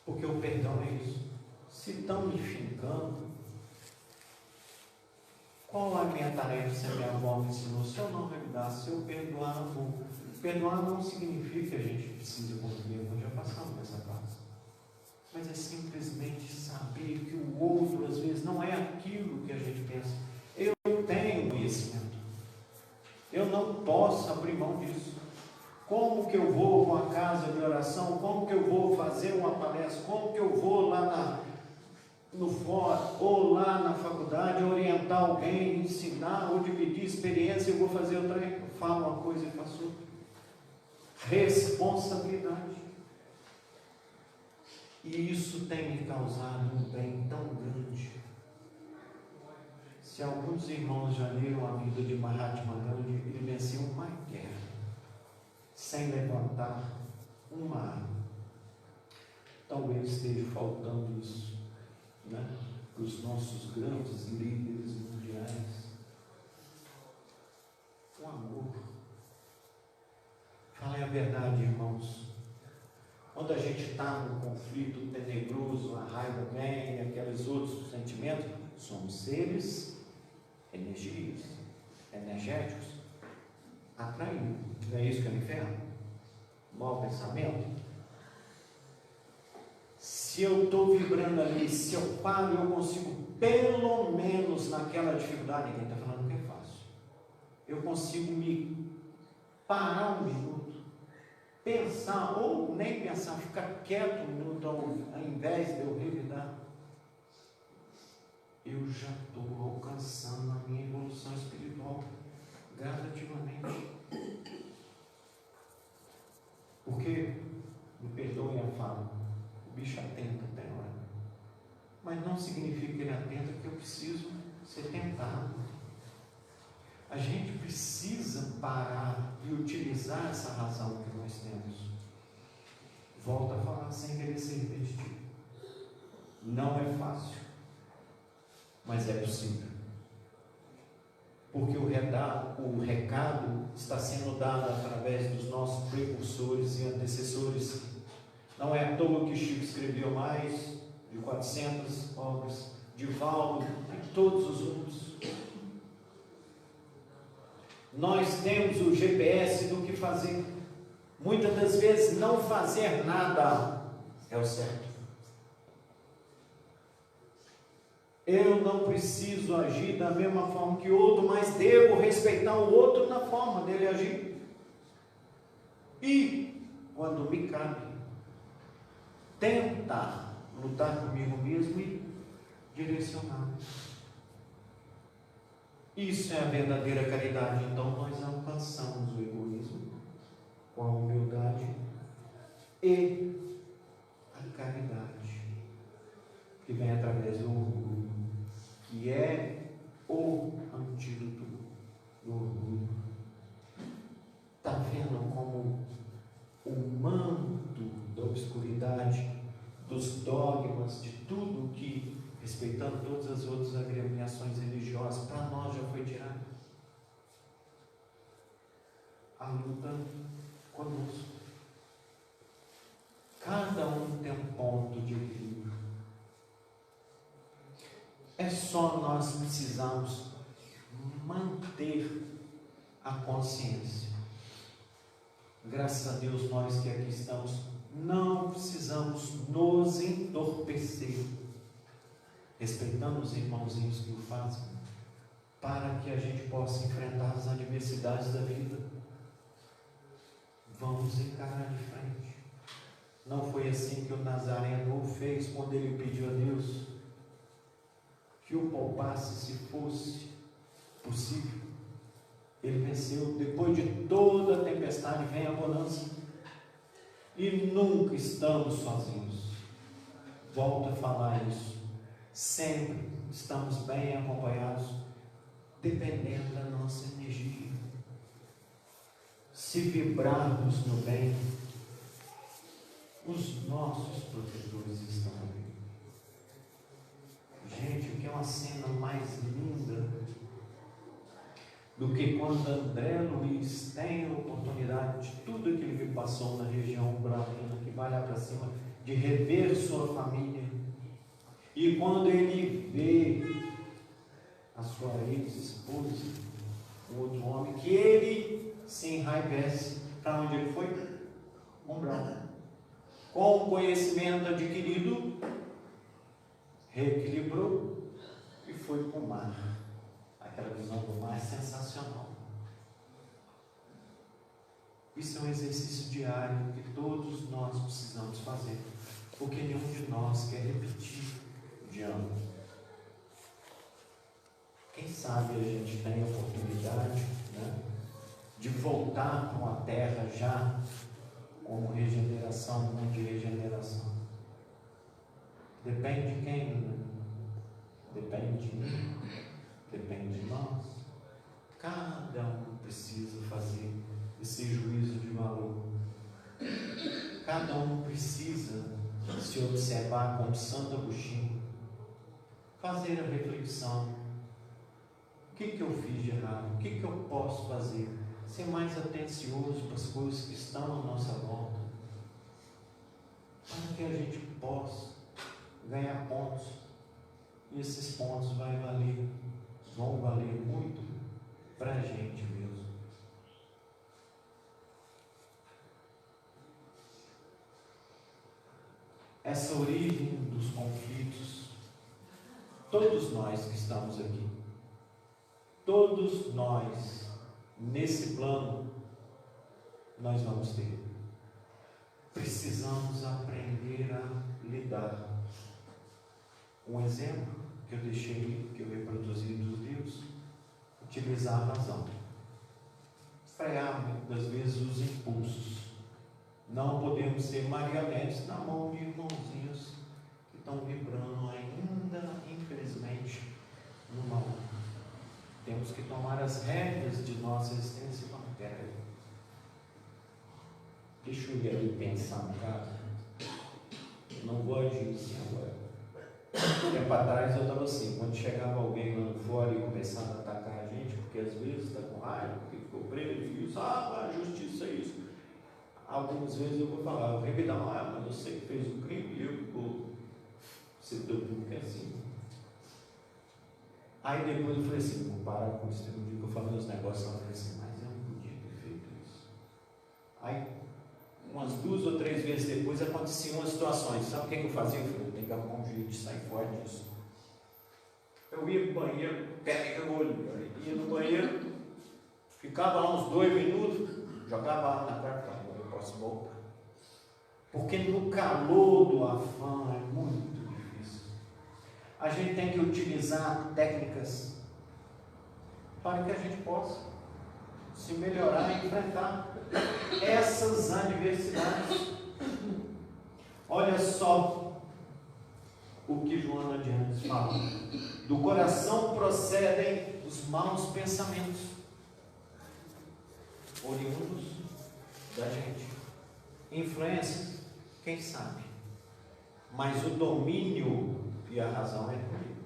Porque o perdão é isso. Se estão me xingando, qual é a minha tarefa se a minha avó me ensinou? Se eu não revidar, se eu perdoar, não vou. Perdoar não significa que a gente precisa conviver, nós já passamos nessa fase. Mas é simplesmente saber que o outro, às vezes, não é aquilo que a gente pensa. Eu tenho conhecimento. Eu não posso abrir mão disso. Como que eu vou com a casa de oração? Como que eu vou fazer uma palestra? Como que eu vou lá no fórum, ou lá na faculdade, orientar alguém, ensinar, ou dividir experiência? Eu vou fazer outra, eu falo uma coisa e faço outra. Responsabilidade. E isso tem me causado um bem tão grande. Se Se alguns irmãos já leram a vida de Mahatma Gandhi, ele venceu uma guerra sem levantar uma arma. Talvez esteja faltando isso, né? Para os nossos grandes líderes mundiais. O amor. Falem a verdade, irmãos. Quando a gente está num conflito tenebroso, a raiva vem, aqueles outros sentimentos, somos seres energéticos, atraídos. Não é isso que é o inferno? Mau pensamento. Se eu estou vibrando ali, se eu paro, eu consigo, pelo menos naquela dificuldade, ninguém está falando que é fácil, eu consigo me parar um minuto, pensar, ou nem pensar, ficar quieto um minuto, ao invés de eu revidar, eu já estou alcançando a minha evolução espiritual gradativamente. Porque, me perdoem a fala, o bicho atenta até a hora, mas não significa que ele atenta que eu preciso ser tentado. A gente precisa parar e utilizar essa razão que nós temos. Volto a falar sem querer ser repetitivo. Não é fácil, mas é possível. Porque o recado está sendo dado através dos nossos precursores e antecessores. Não é à toa que Chico escreveu mais de 400 obras, Divaldo e todos os outros. Nós temos o GPS do que fazer. Muitas das vezes não fazer nada é o certo. Eu não preciso agir da mesma forma que o outro, mas devo respeitar o outro na forma dele agir. E, quando me cabe, tentar lutar comigo mesmo e direcionar. Isso é a verdadeira caridade. Então nós alcançamos o egoísmo com a humildade e a caridade, que vem através do orgulho, que é o antídoto do orgulho. Está vendo como o manto da obscuridade, dos dogmas, de tudo que, respeitando todas as outras agremiações religiosas, para nós já foi tirado? A luta conosco. Cada um tem um ponto de equilíbrio. É só nós precisamos manter a consciência. Graças a Deus, nós que aqui estamos, não precisamos nos entorpecer, respeitando os irmãozinhos que o fazem, para que a gente possa enfrentar as adversidades da vida. Vamos encarar de frente. Não foi assim que o Nazareno o fez quando ele pediu a Deus que o poupasse se fosse possível. Ele venceu. Depois de toda a tempestade vem a bonança. E nunca estamos sozinhos. Volto a falar isso. Sempre estamos bem acompanhados, dependendo da nossa energia. Se vibrarmos no bem, os nossos protetores estão ali. Gente, o que é uma cena mais linda do que quando André Luiz tem a oportunidade de tudo aquilo que passou na região umbralina, que vai lá para cima, de rever sua família, e quando ele vê a sua ex-esposa, o outro homem, que ele se enraivece. Para onde ele foi? Umbral. Com o conhecimento adquirido, reequilibrou e foi para o mar. Aquela visão do mar é sensacional. Isso é um exercício diário que todos nós precisamos fazer, porque nenhum de nós quer repetir de ano. Quem sabe a gente tem a oportunidade, né, de voltar para uma terra já como regeneração, mundo de regeneração. Depende de quem? Né? Depende de mim. depende de nós. Cada um precisa fazer esse juízo de valor. Cada um precisa se observar como Santo Agostinho, fazer a reflexão. O que eu fiz de errado? O que eu posso fazer? Ser mais atencioso para as coisas que estão à nossa volta, para que a gente possa ganhar pontos. E esses pontos vão valer muito para a gente mesmo. Essa origem dos conflitos, todos nós que estamos aqui, todos nós, nesse plano, nós vamos ter. Precisamos aprender a lidar. Um exemplo que eu deixei, que eu reproduzi dos livros, utilizar a razão. Frear muitas vezes os impulsos. Não podemos ser marionetes na mão de irmãozinhos que estão vibrando ainda, infelizmente, no mal. Temos que tomar as rédeas de nossa existência e falar: peraí, deixa eu ir ali pensar um bocado. Não vou agir assim agora. Tempo atrás eu estava assim, quando chegava alguém lá fora e começava a atacar a gente, porque às vezes está com raiva, porque ficou preso, e isso, a justiça é isso. Algumas vezes eu vou falar, o repidão, mas você que fez o crime, você deu tudo assim. Aí depois eu falei assim, vou parar com isso. Um dia que eu falei os negócios, eu falei assim, mas eu não podia ter feito isso. Aí, umas 2 ou 3 vezes depois, aconteciam umas situações. Sabe o que eu fazia? Eu falei, eu tenho que arrumar um jeito de sair fora disso. Eu ia para o banheiro, pega o olho, ia no banheiro, ficava lá uns 2 minutos, jogava água na cara, agora eu posso voltar. Porque no calor do afã é muito difícil. A gente tem que utilizar técnicas para que a gente possa se melhorar e enfrentar essas adversidades. Olha só o que Joana de Andes fala: do coração procedem os maus pensamentos, oriundos da gente. Influências, quem sabe? Mas o domínio e a razão é comigo.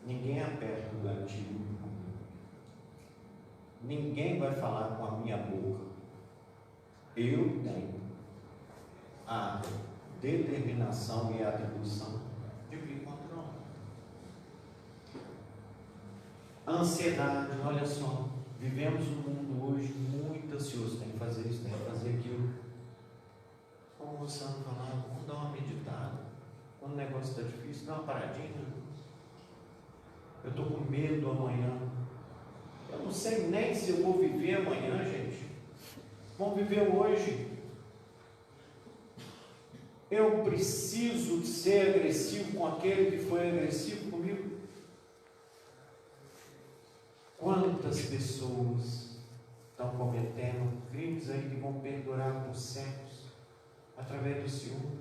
Ninguém aperta o gatilho. Ninguém vai falar com a minha boca. Eu tenho a determinação e a atribuição de me controlar. Ansiedade, olha só. Vivemos um mundo hoje muito ansioso. Tem que fazer isso, tem que fazer aquilo. Como o Sandro falava, vamos dar uma meditada. Quando o negócio está difícil, dá uma paradinha. Eu estou com medo amanhã. Eu não sei nem se eu vou viver amanhã, gente. Vamos viver hoje. Eu preciso ser agressivo com aquele que foi agressivo comigo. Quantas pessoas estão cometendo crimes aí que vão perdurar por séculos através do ciúme?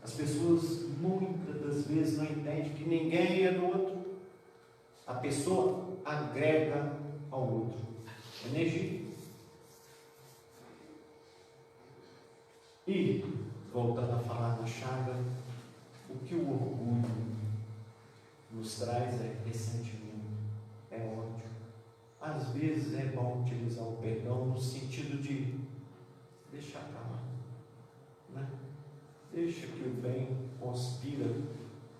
As pessoas muitas das vezes não entendem que ninguém é do outro. A pessoa agrega ao outro energia. E, voltando a falar na chaga, o que o orgulho nos traz é ressentimento, é ódio. Às vezes é bom utilizar o perdão no sentido de deixar para lá, né? Deixa que o bem conspira.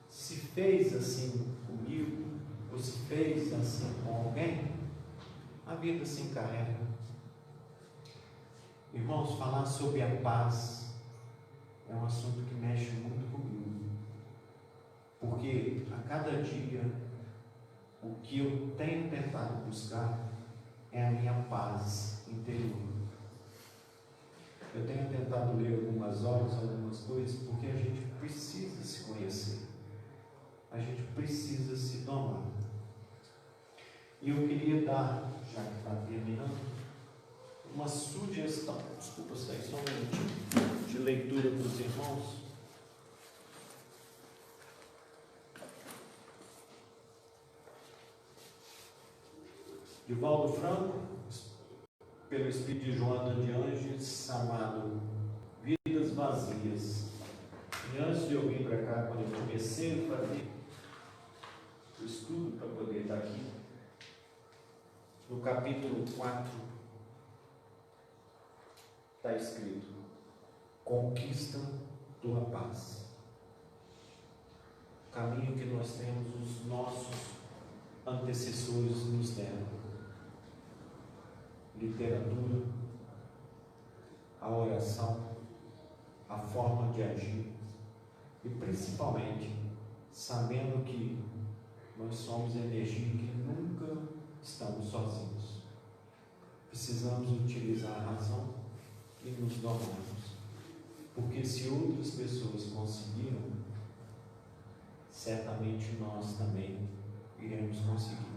Se fez assim comigo, ou se fez assim com alguém, a vida se encarrega. Irmãos, falar sobre a paz é um assunto que mexe muito comigo, porque a cada dia o que eu tenho tentado buscar é a minha paz interior. Eu tenho tentado ler algumas horas, algumas coisas, porque a gente precisa se conhecer, a gente precisa se domar. E eu queria dar, já que está terminando, uma sugestão, desculpa sair só um minutinho, de leitura para os irmãos. Divaldo Franco, pelo Espírito de Joana de Anjos, chamado Vidas Vazias. E antes de eu vir para cá, quando eu comecei a fazer o estudo para poder estar aqui, no capítulo 4, está escrito: conquista tua paz. O caminho que nós temos, os nossos antecessores nos deram. Literatura, a oração, a forma de agir e principalmente sabendo que nós somos energia e que nunca estamos sozinhos. Precisamos utilizar a razão e nos domarmos, porque se outras pessoas conseguiram, certamente nós também iremos conseguir.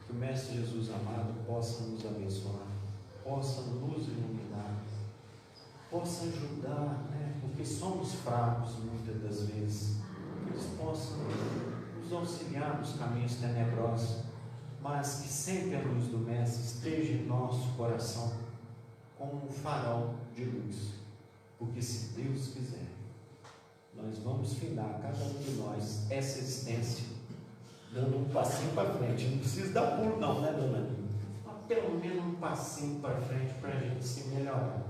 Que o Mestre Jesus amado possa nos abençoar, possa nos iluminar, possa ajudar, porque somos fracos muitas das vezes, que eles possam nos auxiliar nos caminhos tenebrosos, mas que sempre a luz do Mestre esteja em nosso coração como um farol de luz, porque se Deus quiser, nós vamos findar, cada um de nós, essa existência dando um passinho para frente. Não precisa dar pulo não, né, dona Nina? Mas pelo menos um passinho para frente para a gente se melhorar.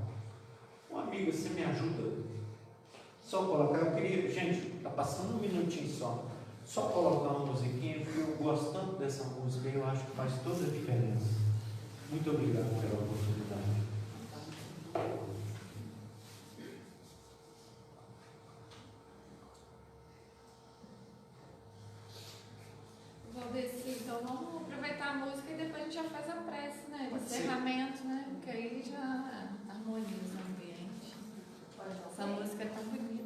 Uma amiga, você me ajuda? Só colocar, eu queria, gente, está passando um minutinho só colocar uma musiquinha, porque eu gosto tanto dessa música e eu acho que faz toda a diferença. Muito obrigado pela oportunidade. Valdeci, então vamos aproveitar a música e depois a gente já faz a prece, né? De encerramento, né? Porque aí já harmoniza o ambiente. Essa música é tão bonita.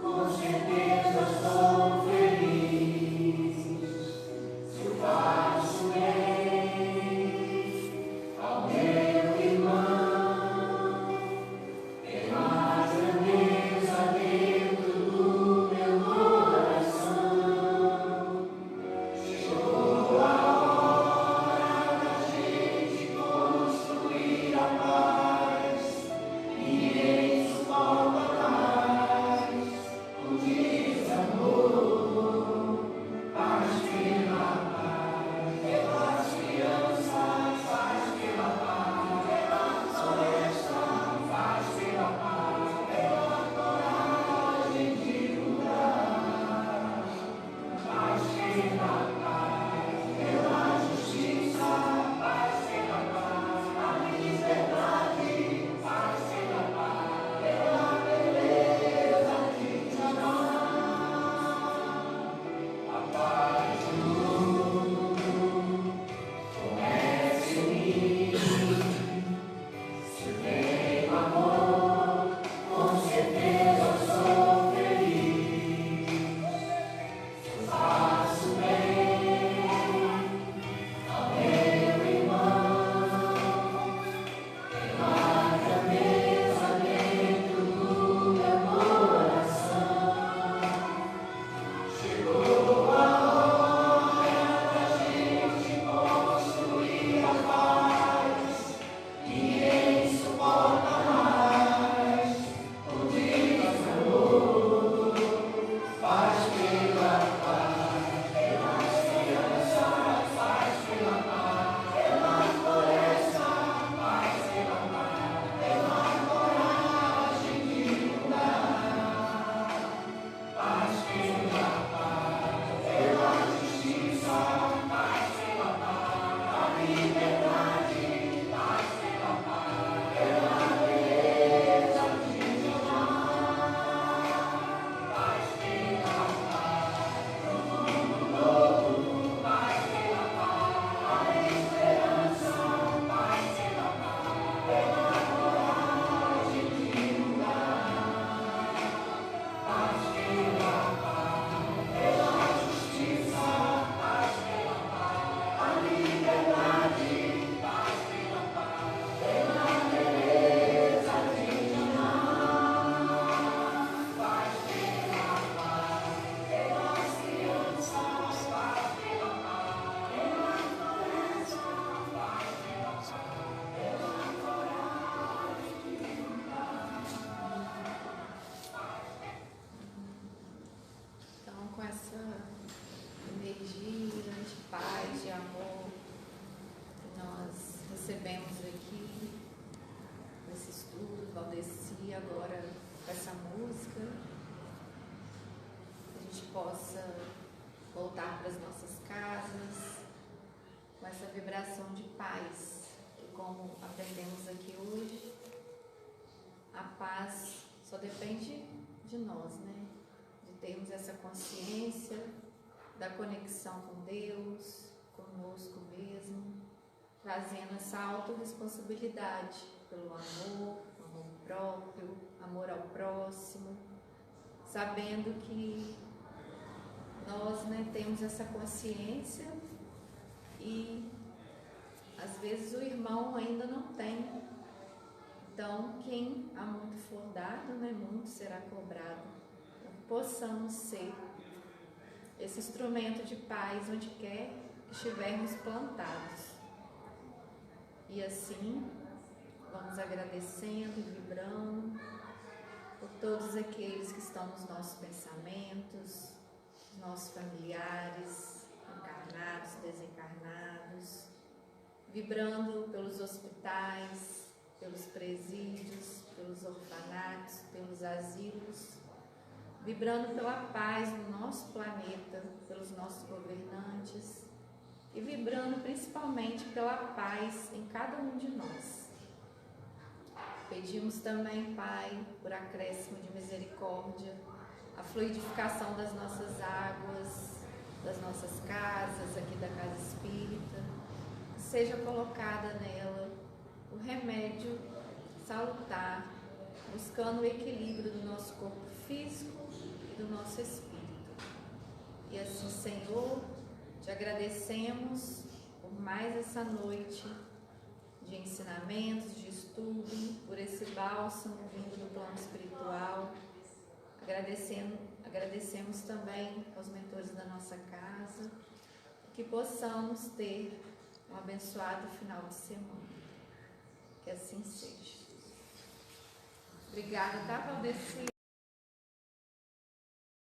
Com certeza sou feliz. que agora com essa música a gente possa voltar para as nossas casas com essa vibração de paz. E como aprendemos aqui hoje, a paz só depende de nós, né? De termos essa consciência da conexão com Deus, conosco mesmo, trazendo essa autorresponsabilidade pelo amor próprio, amor ao próximo, sabendo que nós, né, temos essa consciência e às vezes o irmão ainda não tem. Então, quem há muito for dado, né, muito será cobrado. Então, possamos ser esse instrumento de paz onde quer que estivermos plantados. E assim, vamos agradecendo e vibrando por todos aqueles que estão nos nossos pensamentos, nossos familiares, encarnados, desencarnados, vibrando pelos hospitais, pelos presídios, pelos orfanatos, pelos asilos, vibrando pela paz no nosso planeta, pelos nossos governantes e vibrando principalmente pela paz em cada um de nós. Pedimos também, Pai, por acréscimo de misericórdia, a fluidificação das nossas águas, das nossas casas, aqui da Casa Espírita, que seja colocada nela o remédio salutar, buscando o equilíbrio do nosso corpo físico e do nosso espírito. E assim, Senhor, te agradecemos por mais essa noite de ensinamentos, de estudo, por esse bálsamo vindo do plano espiritual. Agradecemos também aos mentores da nossa casa, que possamos ter um abençoado final de semana. Que assim seja. Obrigada, tá, Valdeci?